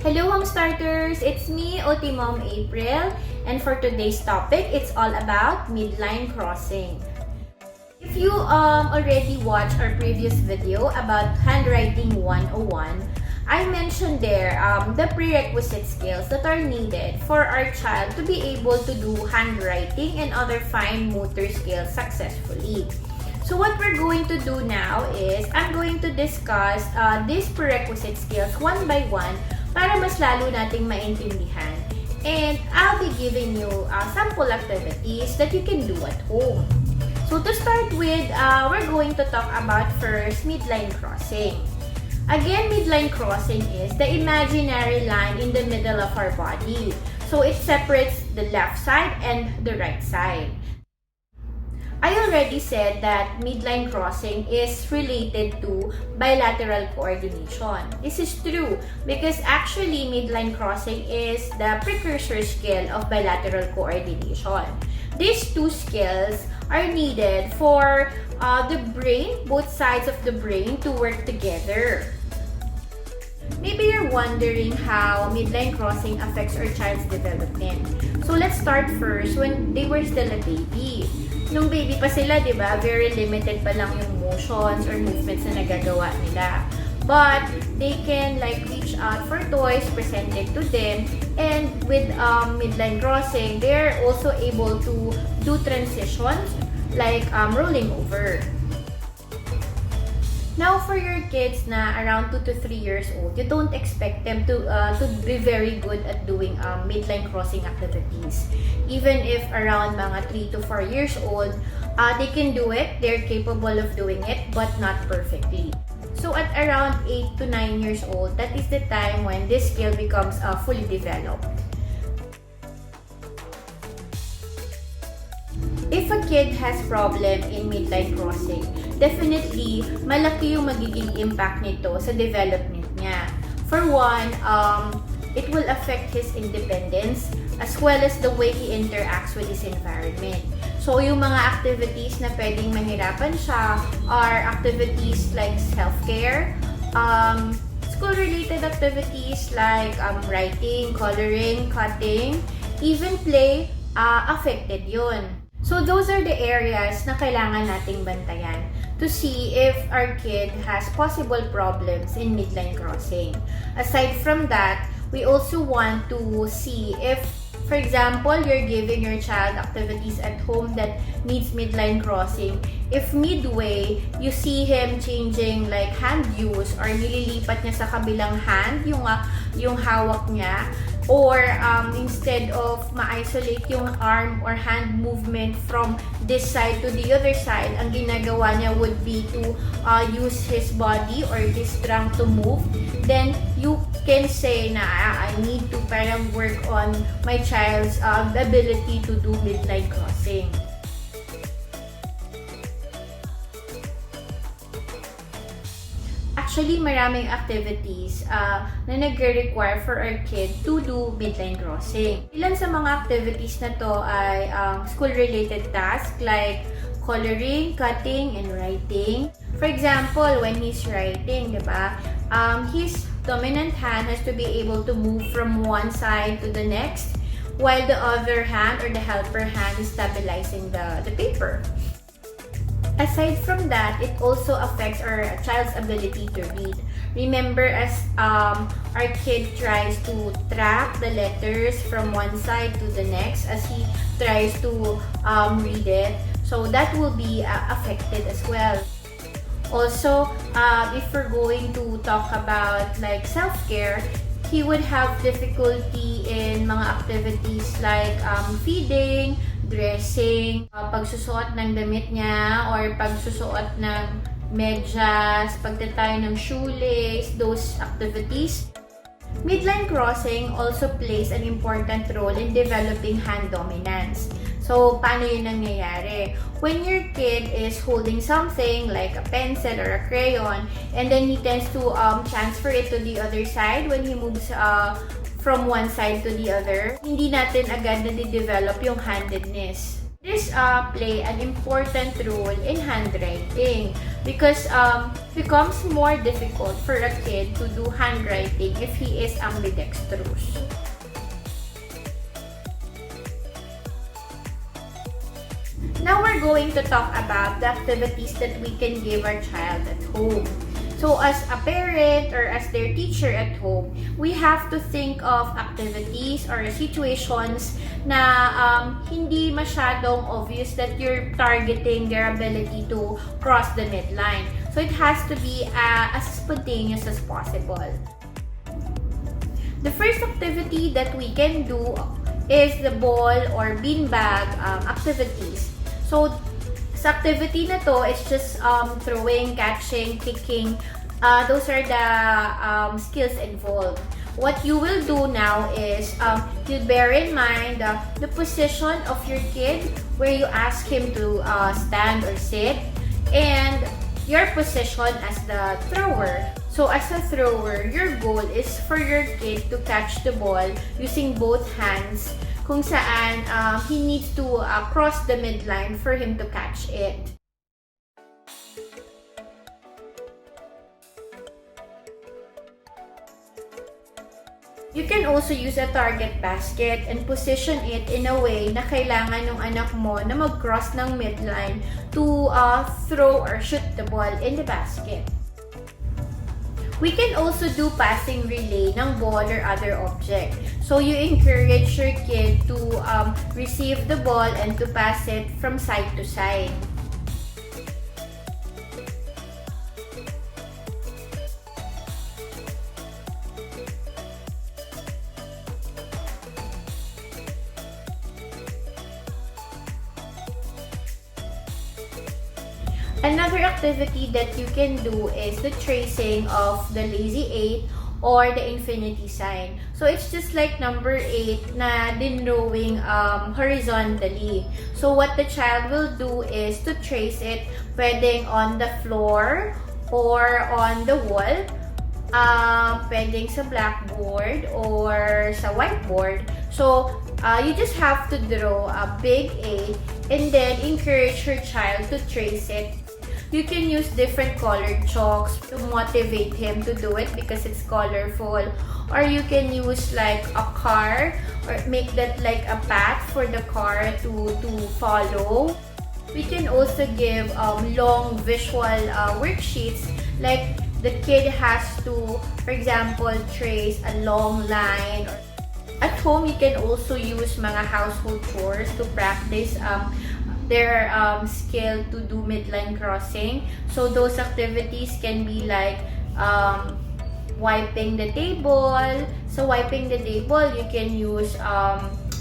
Hello home starters! It's me, OT Mom April, and for today's topic, it's all about midline crossing. If you already watched our previous video about handwriting 101, I mentioned there the prerequisite skills that are needed for our child to be able to do handwriting and other fine motor skills successfully. So what we're going to do now is I'm going to discuss these prerequisite skills one by one para mas lalo nating maintindihan. And I'll be giving you sample activities that you can do at home. So to start with, we're going to talk about first midline crossing. Again, midline crossing is the imaginary line in the middle of our body. So it separates the left side and the right side. I already said that midline crossing is related to bilateral coordination. This is true because actually midline crossing is the precursor skill of bilateral coordination. These two skills are needed for the brain, both sides of the brain, to work together. Maybe you're wondering how midline crossing affects our child's development. So let's start first when they were still a baby. Nung baby pa sila, di ba, very limited pa lang yung motions or movements na nagagawa nila. But they can like reach out for toys presented to them, and with midline crossing, they're also able to do transitions like rolling over. Now, for your kids na around 2 to 3 years old, you don't expect them to be very good at doing midline crossing activities. Even if around mga 3 to 4 years old, they can do it, they're capable of doing it, but not perfectly. So at around 8 to 9 years old, that is the time when this skill becomes fully developed. If a kid has problem in midline crossing, definitely malaki yung magiging impact nito sa development niya. For one, it will affect his independence as well as the way he interacts with his environment. So yung mga activities na pwedeng mahirapan siya are activities like self-care, school-related activities like writing, coloring, cutting, even play, affected yun. So those are the areas na kailangan nating bantayan to see if our kid has possible problems in midline crossing. Aside from that, we also want to see if, for example, you're giving your child activities at home that needs midline crossing. If midway, you see him changing like hand use or nililipat niya sa kabilang hand yung hawak niya, or instead of ma-isolate yung arm or hand movement from this side to the other side, ang ginagawa niya would be to use his body or his trunk to move, then you can say na I need to parang work on my child's ability to do midline crossing. Actually, maraming activities na nag-require for our kid to do midline crossing. Ilan sa mga activities na to ay school-related tasks like coloring, cutting, and writing. For example, when he's writing, di ba, his dominant hand has to be able to move from one side to the next, while the other hand or the helper hand is stabilizing the paper. Aside from that, it also affects our child's ability to read. Remember, as our kid tries to track the letters from one side to the next as he tries to read it, so that will be affected as well. Also, if we're going to talk about like self-care, he would have difficulty in mga activities like feeding, dressing, pagsusuot ng damit niya, or pagsusuot ng medyas, pagtatay ng shoelace, those activities. Midline crossing also plays an important role in developing hand dominance. So, paano yun nangyayari? When your kid is holding something like a pencil or a crayon, and then he tends to transfer it to the other side when he moves from one side to the other, hindi natin agad na-develop yung handedness. This play an important role in handwriting because becomes more difficult for a kid to do handwriting if he is ambidextrous. Now we're going to talk about the activities that we can give our child at home. So as a parent or as their teacher at home, we have to think of activities or situations na hindi masyadong obvious that you're targeting their ability to cross the midline. So it has to be as spontaneous as possible. The first activity that we can do is the ball or beanbag activities. So sa activity na to, it's just throwing, catching, kicking. Those are the skills involved. What you will do now is you bear in mind the position of your kid, where you ask him to stand or sit, and your position as the thrower. So as a thrower, your goal is for your kid to catch the ball using both hands, kung saan he needs to cross the midline for him to catch it. You can also use a target basket and position it in a way na kailangan ng anak mo na mag-cross ng midline to throw or shoot the ball in the basket. We can also do passing relay ng ball or other object. So you encourage your kid to receive the ball and to pass it from side to side. Another activity that you can do is the tracing of the lazy 8 or the infinity sign. So it's just like number 8 na dinrowing horizontally. So what the child will do is to trace it pwedeng on the floor or on the wall, pwedeng sa blackboard or sa whiteboard. So you just have to draw a big 8 and then encourage your child to trace it. You can use different colored chalks to motivate him to do it because it's colorful. Or you can use like a car or make that like a path for the car to follow. We can also give long visual worksheets, like the kid has to, for example, trace a long line. At home, you can also use mga household chores to practice their skill to do midline crossing. So those activities can be like wiping the table. So wiping the table, you can use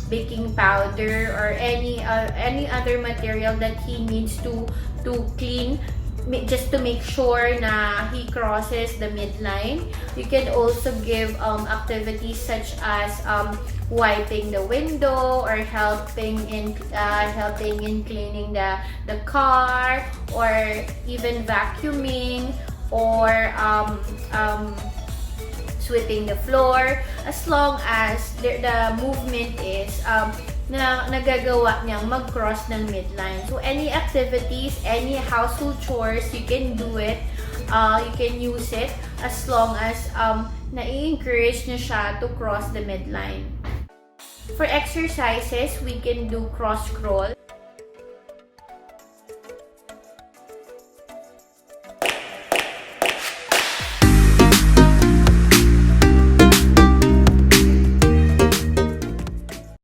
baking powder or any other material that he needs to clean, just to make sure na he crosses the midline. You can also give activities such as wiping the window or helping in cleaning the car, or even vacuuming, or sweeping the floor, as long as the movement is na nagagawa niyang mag-cross ng midline. So any activities, any household chores, you can do it. You can use it as long as na-encourage niya siya to cross the midline. For exercises, we can do cross-scroll.